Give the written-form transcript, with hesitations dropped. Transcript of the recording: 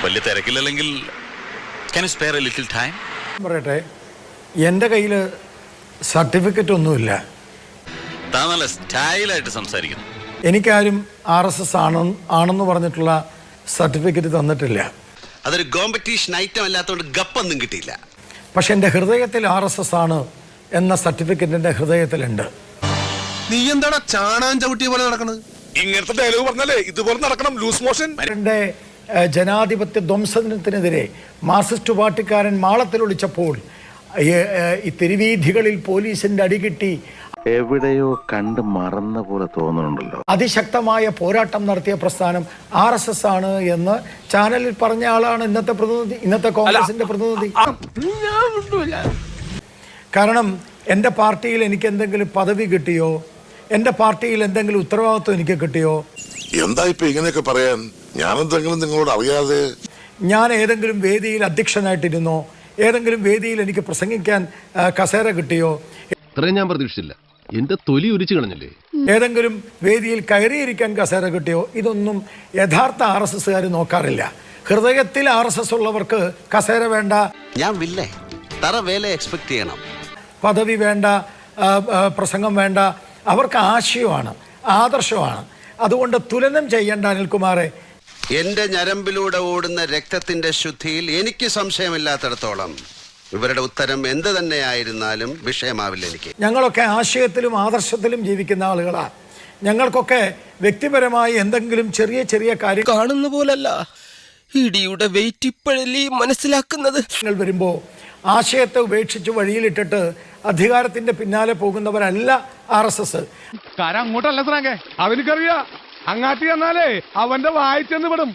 വലിയ തിരക്കില്ലെങ്കിൽ പറയട്ടെ, എൻ്റെ കയ്യിൽ സർട്ടിഫിക്കറ്റ് ഒന്നുമില്ല. നല്ല സ്റ്റൈലായിട്ട് സംസാരിക്കുന്നു. എനിക്കാരും RSS ആണെന്ന് പറഞ്ഞിട്ടുള്ള സർട്ടിഫിക്കറ്റ് തന്നിട്ടില്ല. അതൊരു കോമ്പറ്റീഷൻ ഐറ്റം അല്ലാത്തതുകൊണ്ട് ഗപ്പൊന്നും കിട്ടിയില്ല. പക്ഷെ എൻ്റെ ഹൃദയത്തിൽ RSS ആണ് എന്ന സർട്ടിഫിക്കറ്റ് എൻ്റെ ഹൃദയത്തിലുണ്ട്. നീ എന്താടാ ചാണാൻ ചവിട്ടിയ പോലെ നടക്കണത്? ഇങ്ങനത്തെ ഡയലോഗ് പറഞ്ഞാലേ ഇതുപോലെ നടക്കണം. Loose motion. എൻ്റെ ജനാധിപത്യ ധ്വംസനത്തിനെതിരെ മാർക്സിസ്റ്റ് പാർട്ടിക്കാരൻ മാളത്തിലൊളിച്ചപ്പോൾ ഈ തെരുവീഥികളിൽ പോലീസിന്റെ അടികിട്ടി എവിടെയോ കണ്ട് മറന്ന പോലെ തോന്നുന്നുണ്ടല്ലോ. അതിശക്തമായ പോരാട്ടം നടത്തിയ പ്രസ്ഥാനം RSS ആണ് എന്ന് ചാനലിൽ പറഞ്ഞ ആളാണ് ഇന്നത്തെ പ്രതിനിധി, ഇന്നത്തെ കോൺഗ്രസിന്റെ പ്രതിനിധി. കാരണം എൻ്റെ പാർട്ടിയിൽ എനിക്ക് എന്തെങ്കിലും പദവി കിട്ടിയോ, എൻ്റെ പാർട്ടിയിൽ എന്തെങ്കിലും ഉത്തരവാദിത്വം എനിക്ക് കിട്ടിയോ? എന്താ ഇപ്പൊ ഇങ്ങനെയൊക്കെ പറയാൻ? ഞാനെന്തെങ്കിലും നിങ്ങളോട് അറിയാതെ? ഞാൻ ഏതെങ്കിലും വേദിയിൽ അധ്യക്ഷനായിട്ടിരുന്നോ? ഏതെങ്കിലും വേദിയിൽ എനിക്ക് പ്രസംഗിക്കാൻ കസേര കിട്ടിയോ? ഇത്രയും ഞാൻ പ്രതീക്ഷിച്ചില്ല. എന്റെ തൊലി ഉരിച്ചു കളഞ്ഞില്ലേ? ഏതെങ്കിലും വേദിയിൽ കയറിയിരിക്കാൻ കസേര കിട്ടിയോ? ഇതൊന്നും യഥാർത്ഥ RSSകാർ നോക്കാറില്ല. ഹൃദയത്തിൽ RSS ഉള്ളവർക്ക് കസേര വേണ്ട, ഞാൻ വില്ലേ തറ വേല എക്സ്പെക്ട് ചെയ്യണം, പദവി വേണ്ട, പ്രസംഗം വേണ്ട. അവർക്ക് ആശയമാണ്, ആദർശമാണ്. അതുകൊണ്ട് തുലനം ചെയ്യേണ്ട അനിൽകുമാറെ. എന്റെ ഞരമ്പിലൂടെ ഓടുന്ന രക്തത്തിന്റെ ശുദ്ധിയിൽ എനിക്ക് സംശയമില്ലാത്തിടത്തോളം ഇവരുടെ ഉത്തരം എന്ത് തന്നെയായിരുന്നാലും വിഷയമാവില്ല എനിക്ക്. ഞങ്ങളൊക്കെ ആശയത്തിലും ആദർശത്തിലും ജീവിക്കുന്ന ആളുകളാണ്. ഞങ്ങൾക്കൊക്കെ വ്യക്തിപരമായി എന്തെങ്കിലും ചെറിയ ചെറിയ കാര്യം കാണുന്ന പോലല്ല ഇടിയുടെ വെയിറ്റ് ഇപ്പോഴല്ലേ മനസ്സിലാക്കുന്നത്. വരുമ്പോൾ ആശയത്തെ ഉപേക്ഷിച്ച് വഴിയിലിട്ടിട്ട് അധികാരത്തിന്റെ പിന്നാലെ പോകുന്നവരല്ല RSS. അങ്ങോട്ടല്ല സ്രാങ്കേ, അവനക്കറിയാ അങ്ങാട്ടി ചെന്നാലേ അവന്റെ വായിച്ചെന്ന് വിടും.